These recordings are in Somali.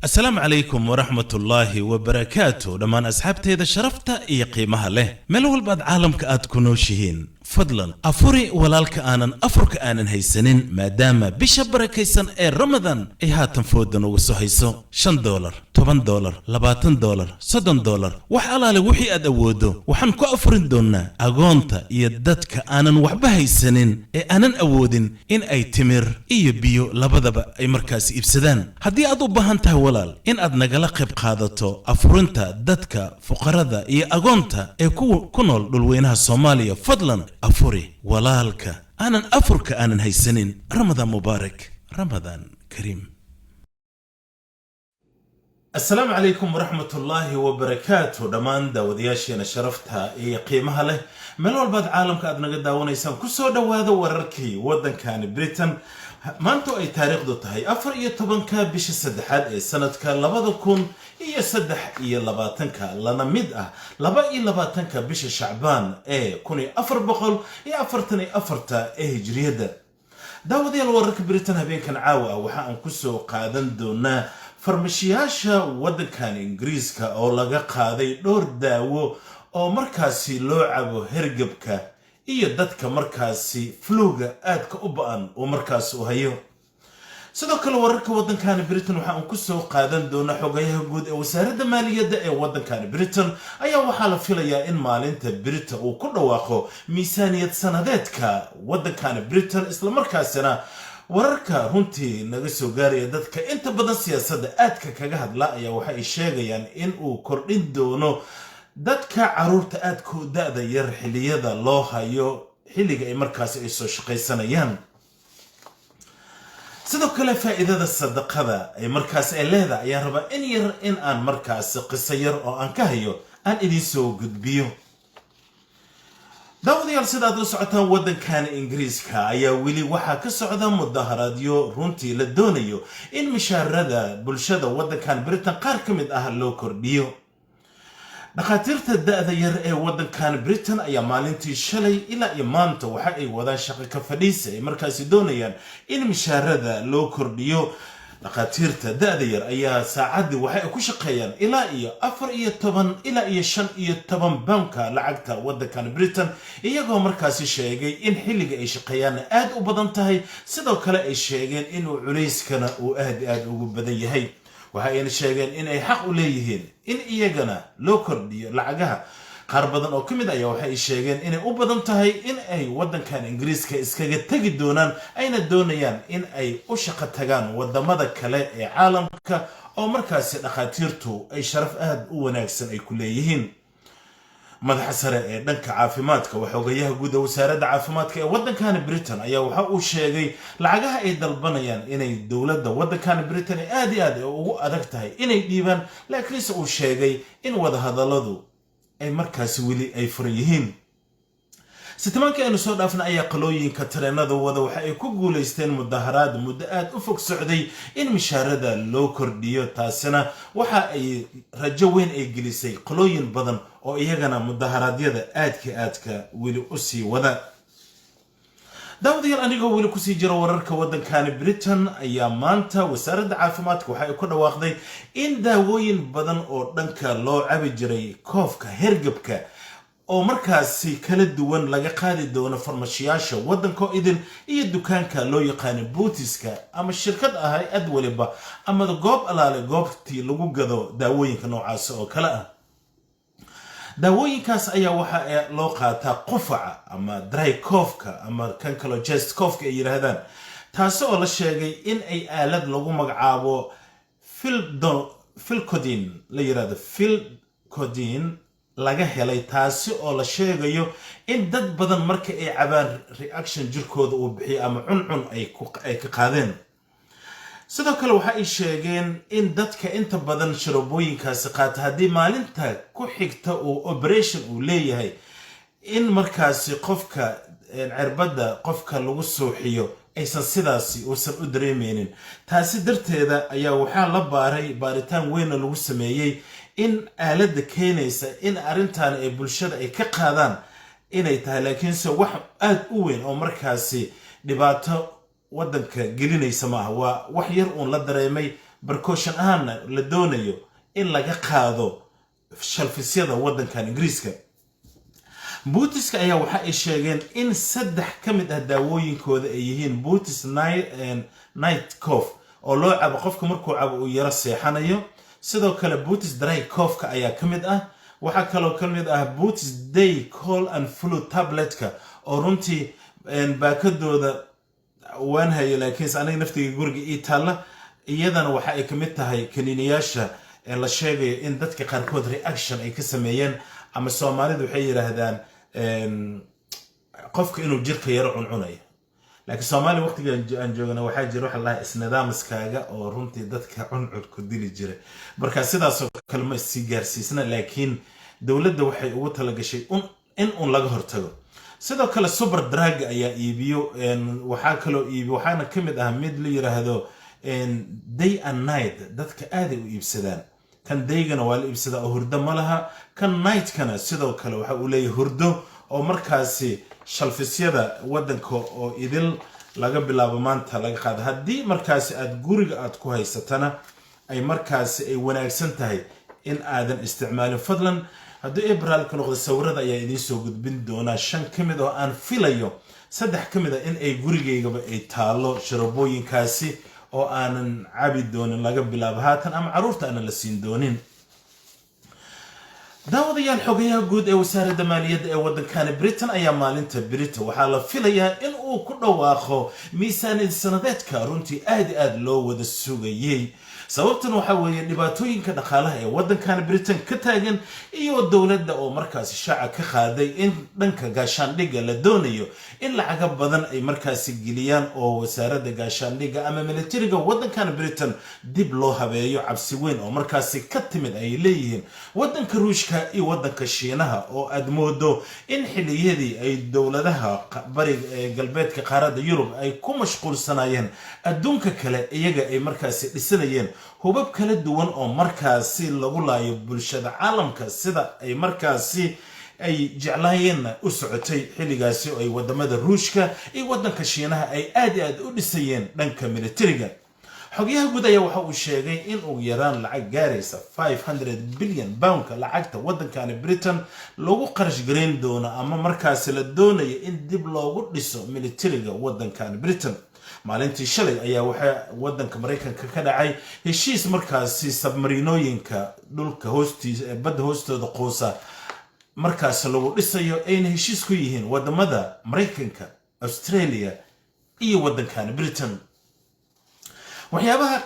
السلام عليكم ورحمة الله وبركاته لما أصحابتي إذا شرفت إي قيمها له ملول بعد عالمك أتكونوشهين فضلا أفوري ولالك آنن أفرك آنن هيسنين ما دام بشبرة كيسن إي رمضان إي هاتن فودن وغسو هيسو $5 $10 $20 $60 وحالالي وحي أدوودو وحن كو أفرين دونا أغونتا يددك آنن وحبا هيسنين إي آنن أودين إن أي تمر إي بيو لبدبا أي مركز إبسدان هدي أدو بهانتا walaal in aad nagala qayb qaadato afurinta dadka fuqarada iyo agoonta ee ku nool dhulweynaha Soomaaliya fadlan afuri walaalka aanan afurka aanan haysanin Ramadan Mubaarak Ramadan Kareem السلام عليكم ورحمة الله وبركاته دمان داودياشينا شرفتها إيه قيمها له ملول بعد عالمك أدنا قد داونيسان كسو دواذا ورركي ودن كان بريتن maantu ay taariikhdu tahay 14 bisha saddexaad ee sanadka 2023 lana mid ah 22 bisha Shacbaan ee 1444 ee hijriyada daawadayaal wararka Britain habeenkan caawa waxa aan ku soo qaadan doonaa farmashiyaasha wadankan Ingiriiska oo laga qaaday dhowr daawo oo markaasi loo cabo hergebka iyo dadka markaasi fluga aadka u ba'an oo markaas u hayo sidoo kale wararka wadankan Britain waxa uu ku soo qaadan doona xogayaha guud ee wasaaradda maaliyadda ee wadankan Britain ayaa waxa la filayaa in maalinta Britain uu ku dhawaaqo miisaaniyad sanadeedka wadankan Britain isla markaasina wararka runtii naga soo gaaraya dadka inta badan siyaasadda aadka kaga hadla ayaa waxa ay sheegayaan in uu kordhin doono dadka caruurta aadku da'da yar xiliyada loo hayo xilliga ay markaas ay soo shaqaysanayaan sidoo kale faa'iidada sadaqada ay markaas ay leedahay ayaa raba in yar in aan markaas qiso yar oo aan ka hayo aan idin soo gudbiyo daawadayaal sida aad la socotaan wadankan Ingiriiska ayaa weli waxa ka socda mudaharaadyo runtii la doonayo in mishaarada bulshada wadankan Britain qaar ka mid ah loo kordhiyo dhaqaatiirta da'da yar ee wadankan Britain ayaa maalintii shalay ilaa iyo maanta waxa ay wadaan shaqo ka fadhiisa ay markaas doonayaan in mishaarada loo kordhiyo dhaqaatiirta da'da yar ayaa saacadii waxa ay ku shaqeeyaan ilaa iyo 14 ilaa iyo 15 pound-ka lacagta wadankan Britain iyagoo markaas sheegay in xilliga ay shaqeeyaan aad u badan tahay sidoo kale ay sheegeen in culayskana uu aad ugu badan yahay waxayna sheegeen in ay xaq u leeyihiin in iyagana loo kordhiyo lacagaha qaar badan oo kamid ah waxay sheegeen in ay u badan tahay in ay wadankan Ingiriiska iskaga tagi doonaan ayna doonayaan in ay u shaqo tagaan wadamada kale ee caalamka oo markaas dhaqaatiirtu ay sharaf aad u wanaagsan ay ku leeyihiin madaxa sare ee dhanka caafimaadka waxoogayaha guud ee wasaaradda caafimaadka ee wadankan Britain ayaa waxa uu sheegay lacagaha ay dalbanayaan inay dawladda wadankan Britain aad ugu adag tahay inay dhiibaan laakiinse uu sheegay in wada hadalladu ay markaas weli ay furan yihiin sitamaanka aynu soo dhaafnay ayaa qalooyinka tareenada wada waxa ay ku guuleysteen mudaharaad muddo aad u fog socday in mishaarada loo kordhiyo taasina waxa ay rajo weyn ay gelisay qalooyin badan oo iyagana mudaharaadyada aadka weli u sii wada daawadayaal anigoo weli ku sii jira wararka wadankan Britain ayaa maanta wasaaradda caafimaadka waxa ay ku dhawaaqday in daawooyin badan oo dhanka loo cabi jiray koofka hergebka oo markaasi kala duwan laga qaadi doono farmashiyaasha wadanka idin iyo dukaanka loo yaqaan Bootiska ama shirkad ahay ad waliba ama goob alaale goobtii lagu gado daawooyinka noocaas oo kala ah daawooyinkaas ayaa waxa loo qaataa qufaca ama dry cough-ka ama kan kale chest cough-ka ay yiraahdaan taas oo la sheegay in ay aalad lagu magacaabo Filcodin la yiraahdo Filcodin laga helay taasi oo la sheegayo in dad badan marka ay cabaan reaction jirkooda uu bixiyo ama cuncun ay ka qaadeen sidoo kale waxa ay sheegeen in dadka inta badan sharobooyinkaasi qaata hadii maalinta ku xigta oo operation uu leeyahay in markaasi qofka cirbada qofka lagu sooxiyo aysan sidaasi uusan u dareemeynin taasi darteeda ayaa waxa la baaritaan weyn lagu sameeyay in aalada keenaysa in arintan ay bulshada ay ka qaadaan inay tahay laakiinse wax aad u weyn oo markaasi dhibaato wadanka gelinaysa ma aha waa wax yar uun la dareemay barkooshan ahaanna la doonayo in laga qaado shalfisyada waddankan ingiriiska. Bootska ayaa waxa ay sheegeen in 3 ka mid ah daawooyinkooda ay yihiin Boots night cough oo loo cabo qofka markuu cabo uu yara seexanayo. sidoo kale Boots dry cough ka ayaa ka mid ah. waxa kaloo ka mid ah Boots day cold and flu tabletka oo runtii baakadooda waan hayo laakiin aniga naftiga guriga ii taala iyadana waxa ay ka mid tahay kaniiniyaasha la sheegayo in dadka qaarkood reaction ay ka sameeyeen ama Soomaalidu waxay yiraahdaan qofka inuu jirka yara cuncunayo. laakiin Soomaali waqtiga aan joogana waxa jira wax la isnidaamskaaga oo runtii dadka cuncud ku dili jiray. marka sidaas oo kale ma si gaarsiisna laakiin dawladda waxay ugu tala gashay in laga hortago. sidoo kale super drug ayaa iibiyo waxa kaloo iibiyo waxaana ka mid ah mid la yiraahdo day and night dadka aad ay u iibsadaan. kan daygana waa la iibsadaa oo hurdo ma laha. kan night-kana sidoo kale waxa uu leeyahay hurdo oo markaasi shalfisyada waddanka oo idil laga bilaabo maanta laga qaado. haddii markaasi aad guriga aad ku haysatana ay markaasi ay wanaagsan tahay in aadan isticmaalin. fadlan haddii April ka noqdo sawirada ayaa idin soo gudbin doona 5 ka mid oo aan filayo 3 ka mid ah in ay gurigeygaba ay taalo sharabooyinkaasi oo aanan cabi doonin laga bilaabo haatan ama caruurta aan la siin doonin. daawadayaal xogayaha guud ee wasaaradda maaliyadda ee waddankan Britain ayaa maalinta Britain waxaa la filayaa in uu ku dhawaaqo miisaaniyad sanadeedka runtii aad loo wada sugayay. sababtan waxa weeye dhibaatooyinka dhaqaalaha ee waddankan Britain ka taagan iyo dawladda oo markaasi shaaca ka qaaday in dhanka gaashaandhigga la doonayo in lacaga badan ay markaasi geliyaan oo wasaaradda gaashaandhigga ama militariga waddankan Britain dib loo habeeyo. cabsi weyn oo markaasi ka timid ay leeyihiin waddanka Ruushka iyo waddanka Shiinaha oo aad moodo in xiliyadii ay dawladaha bariga ee galbeedka qaaradda Yurub ay ku mashquulsanayeen adduunka kale iyaga ay markaasi dhisanayeen hubab kala duwan oo markaasi lagu laayo bulshada caalamka sida ay markaasi ay jeclaayeen u socotay xilligaasi oo ay wadamada Ruushka iyo waddanka Shiinaha ay aad u dhisayeen dhanka militariga. xogayaha guud ayaa waxa uu sheegay in uu yaraan lacag gaaraysa 500 billion pound lacagta waddankan Britain lagu qarash gareyn doono ama markaasi la doonayo in dib loogu dhiso militariga waddankan Britain. maalintii shalay ayaa waxa waddanka Mareykanka ka dhacay heshiis markaasi submarinooyinka dhulka hoostiisa badda hoostooda qoosa markaas lagu dhisayo ayna heshiis ku yihiin wadamada Mareykanka, Australia iyo waddankan Britain. waxyaabaha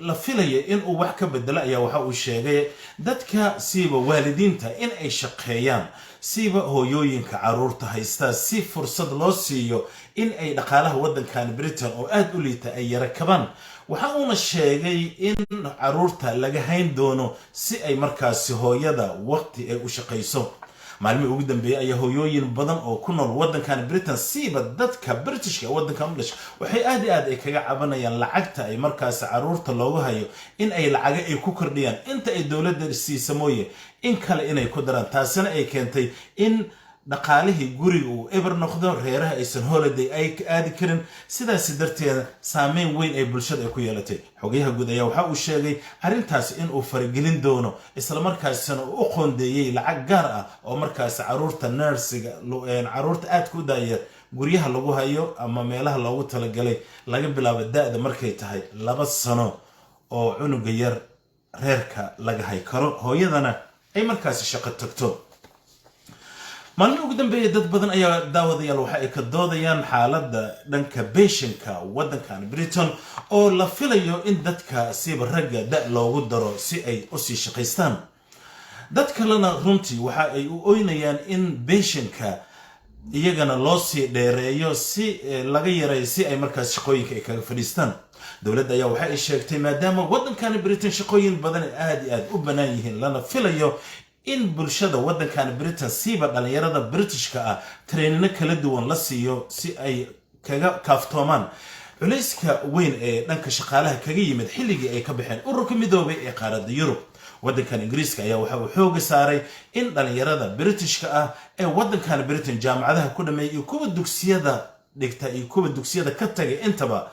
la filaya in uu wax ka bedelo ayaa waxa uu sheegay dadka siiba waalidiinta in ay shaqeeyaan siiba hooyooyinka caruurta haysta si fursad loo siiyo in ay dhaqaalaha waddankan Britain oo aad u liita ay yara kabaan. waxa uu sheegay in caruurta laga hayn doono si ay markaasi hooyada waqti ay u shaqeyso. maalmihii ugu dambeeyay ayaa hooyooyin badan oo ku nool waddankan Britain siiba dadka Britishka waddankan u dhashay waxay aad ay kaga cabanayaan lacagta ay markaas caruurta loogu hayo in ay lacaga ay ku kordhiyaan inta ay dawladda siisa mooye in kale inay ku daraan. taasina ay keentay in dhaqaalihii guriga uu eber noqdo reeraha aysan holiday ay aadi karin. sidaas darteed saameyn weyn ay bulshada ay ku yeelatay. xogayaha guud ayaa waxa uu sheegay arintaas in uu faragelin doono isla markaasina uu qoondeeyay lacag gaar ah oo markaas caruurta nursiga caruurta aad ku daayay guryaha lagu hayo ama meelaha loogu talagalay laga bilaabo da'da markay tahay 2 sano oo cunuga yar reerka laga hay karo hooyadana ay markaas shaqo tagto. maalin ugu dambeeyay dad badan ayaa daawadayaal waxa ay ka doodayaan xaaladda dhanka beeshanka waddankan Britain oo la filayo in dadka siiba ragga da loogu daro si ay u sii shaqeystaan. dad kalena runtii waxa ay u oynayaan in beeshanka iyagana loo sii dheereeyo si laga yareeyo si ay markaas shaqooyinka ay kaga fadhiistaan. dawladda ayaa waxa ay sheegtay maadaama waddankan Britain shaqooyin badan aad u banaan yihiin lana filayo in bulshada waddankan Britain siiba dhalinyarada Britishka ah trainino kala duwan la siiyo si ay kaga kaaftoomaan culayska weyn ee dhanka shaqaalaha kaga yimid xilligii ay ka baxeen ururka midoobay ee qaaradda Yurub. waddankan Ingiriiska ayaa waxa uu xoog saaray in dhalinyarada Britishka ah ee waddankan Britain jaamacadaha ku dhameeyay kuwa dugsiyada dhigta iyo kuwa dugsiyada ka tagay intaba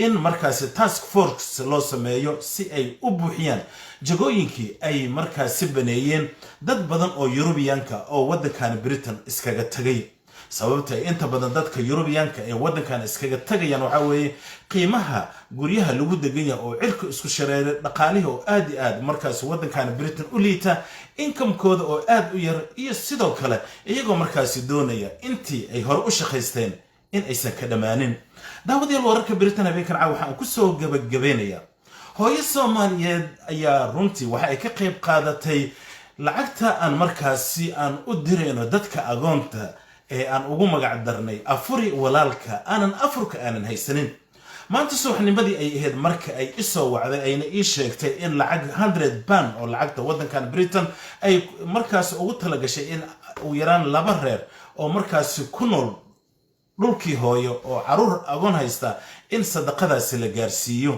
in markaasi task force loo sameeyo si ay u buuxiyaan jagooyinkii ay markaasi baneeyeen dad badan oo Yurubiyaanka oo waddankan Britain iskaga tagay sababta inta badan dadka Yurubiyaanka ee waddankan iskaga tagayaan waxa weeye qiimaha guryaha lagu degan yahay oo cirka isku shareeray dhaqaalihi oo aad markaas waddankan Britain u liita income-kooda oo aad u yar iyo sidoo kale iyagoo markaasi doonaya intii ay hore u shaqaysteen in aysan ka dhamaanin daawadayaal wararka Britain habeenkan waxaan ku soo gabagabeynayaa hooyo Soomaaliyeed ayaa runtii waxa ay ka qayb qaadatay lacagta aan markaasi aan u direyno dadka agoonta ee aan ugu magac darnay afuri walaalka aanan afurka aanan haysanin maanta subaxnimadii ay ahayd marka ay isoo wacday ayna ii sheegtay in lacag 100 pound oo lacagta waddankan Britain ay markaas ugu tala gashay in uu yaraan laba reer oo markaas ku nool dhulkii hooyo oo caruur agoon haysta in sadaqadaasi la gaarsiiyo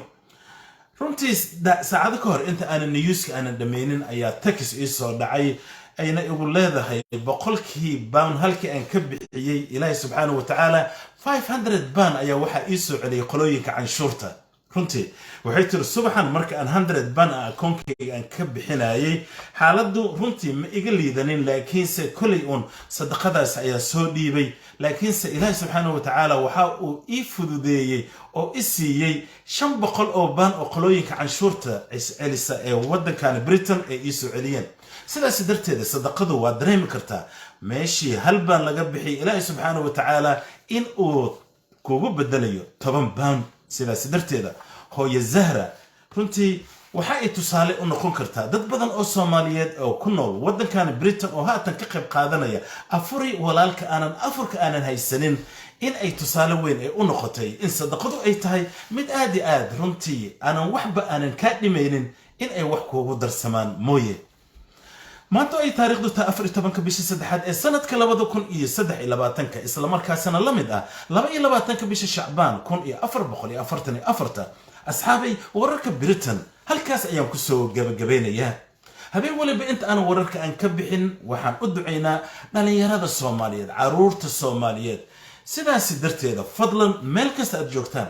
runtii saacado ka hor inta aanan newska aanan dhameynin ayaa tax ii soo dhacay ayna igu leedahay boqolkii pound halkii aan ka bixiyay Ilaahay subxaanahu wa ta'ala 500 pound ayaa waxa ii soo celiyay qolooyinka canshuurta runtii waxay tir subaxan marka aan 100 pound akoonkayga aan ka bixinayay xaaladdu runtii ma iga liidanin laakiinse kulay uun sadaqadaas ayaa soo dhiibay laakiinse Ilaahay subxaanahu wa ta'ala waxa uu ii fududeeyay oo i siiyay 500 oo pound oo qolooyinka canshuurta celisa ee waddankan Britain ay ii soo celiyeen sidaas darteed sadaqadu waa dareemi kartaa meeshii hal baan laga bixiyay Ilaahay subxaanahu wa ta'ala in uu kugu bedelayo 10 pound sidaas darteed hooyo Zahra runtii waxa ay tusaale u noqon kartaa dad badan oo Soomaaliyeed oo ku nool waddankan Britain oo haatan ka qayb qaadanaya afuri walaalka aanan afurka aanan haysanin in ay tusaale weyn ay u noqotay in sadaqadu ay tahay mid aad runtii aanan waxba aanan ka dhimaynin in ay wax kuugu darsamaan mooye maanta ay taariikhdu tahay 14 bisha saddexaad ee sanadka 2023 isla markaasna la mid ah 22 bisha Shacbaan 1444 asxaabay wararka Britain halkaas ayaan ku soo gabagabeynayaa habeen waliba inta aan wararka aan ka bixin waxaan u duceynaa dhalinyarada Soomaaliyeed caruurta Soomaaliyeed sidaas darteeda fadlan meel kasta aad joogtaan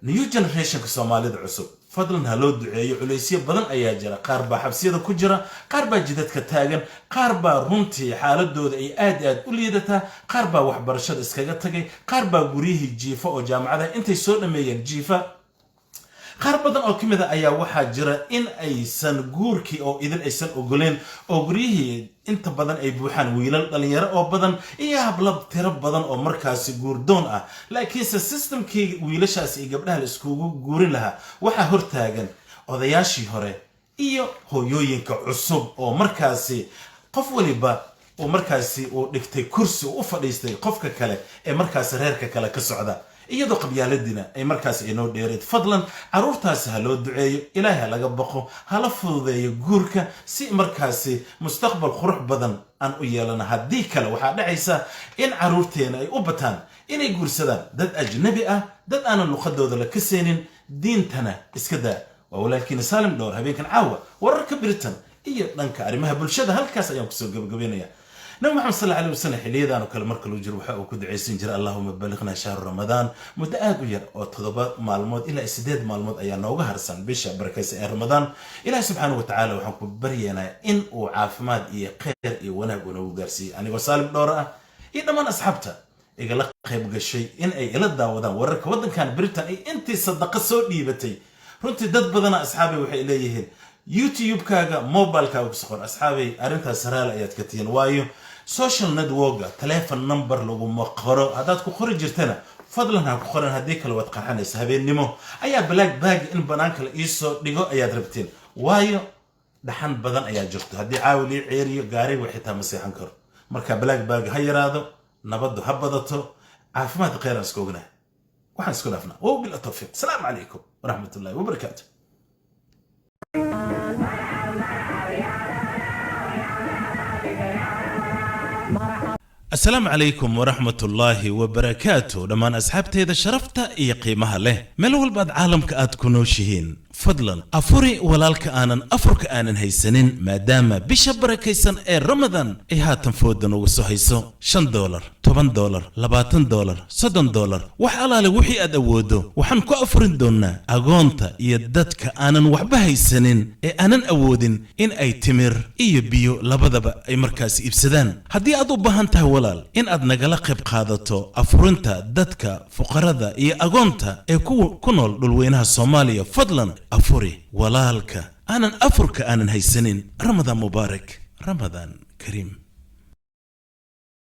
new generation ka Soomaalida cusub fadlan ha loo duceeyo culeysyo badan ayaa jira qaar baa xabsiyada ku jira qaar baa jidadka taagan qaar baa runtii xaaladooda ay aad u liidataa qaar baa waxbarashada iskaga tagay qaar baa guriyihii jiifa oo jaamacadaha intay soo dhameeyeen jiifa qaar badan oo kamid ah ayaa waxaa jira in aysan guurkii oo idin aysan ogoleen oo guryihii inta badan ay buuxaan wiilal dhalinyaro oo badan iyo hablo tiro badan oo markaasi guurdoon ah laakiinse systemkii wiilashaas iyo gabdhaha la iskugu guurin lahaa waxaa hortaagan odayaashii hore iyo hooyooyinka cusub oo markaasi qof waliba oo markaasi uu dhigtay kursi u fadhiistay qofka kale ee markaasi reerka kale ka socda iyadoo qabyaaladina ay markaas inoo dheereed fadlan caruurtaas ha loo duceeyo ilaahay laga baqo hala fududeeyo guurka si markaasi mustaqbal qurux badan aan u yeelana haddii kale waxaa dhacaysa in caruurteena ay u bataan inay guursadaan dad ajnabi ah dad aanan luqadooda la kaseenin diintana iska daa waa walaalkiina Saalim Dhowr habeenkan caawa wararka Britain iyo dhanka arrimaha bulshada halkaas ayaan ku soo gabagabeynayaa نبي محمد صلى الله عليه وسلم حليدا وكل مركل وجر وحق وكد عيسين جرى اللهم بلغنا شهر رمضان مدة وير أو تضبط معلومات إلى استداد معلومات أيام نوجه هرسان بيش بركة رمضان إلى سبحانه وتعالى وحق برينا إن وعافماد خير ونهج ونوجرسي أنا وسالم دورة إذا ما أصحبته إجا قيب الشيء إن أي إلى الدعوة ورك ودن كان بريتان أنت صدق سودي بتي رنت دد بدنا أصحابي وحي إليهن يوتيوب كاغا موبايل كاغا بسخور أصحابي أرنتها سرال آيات كتير وايو سوشيال نتورك تليفون نمبر لو مقرو هذا كقري جرتنا فضلا هقرن هديك لو تقحنيس هبين نمو ايا بلاك باج ان بنانك ايسو ديغو ايا دربتين وايو دحن بدن ايا جرتو هدي عاولي عيريو غاري وحيتا مسيحن كر marka بلاك باج هيراادو نبدو هبدتو عافماد خير اسكوغنا waxaan isku dhaafnaa oo bil tawfiiq salaam alaykum wa rahmatullahi wa barakatuh السلام عليكم ورحمة الله وبركاته لما أصحابتي إذا شرفت إي قيمها له ملول بعد عالم كأت كنوشهين فضلا أفري ولالك آنن أفرك آنن هيسنين ما دام بشبرك هيسن رمضان إيها تنفودن وسو هيسو $5 $10 $20 $30 wax alaale wixii aad awoodo waxaan ku afurin doonaa agoonta iyo dadka aanan waxba haysanin ee aanan awoodin in ay timir iyo biyo labadaba ay markaas iibsadaan haddii aad u baahan tahay walaal in aad nagala qayb qaadato afurinta dadka fuqarada iyo agoonta ee ku nool dhulweynaha Soomaaliya fadlan afuri walaalka aanan afurka aanan haysanin Ramadaan mubaarak Ramadaan Kareem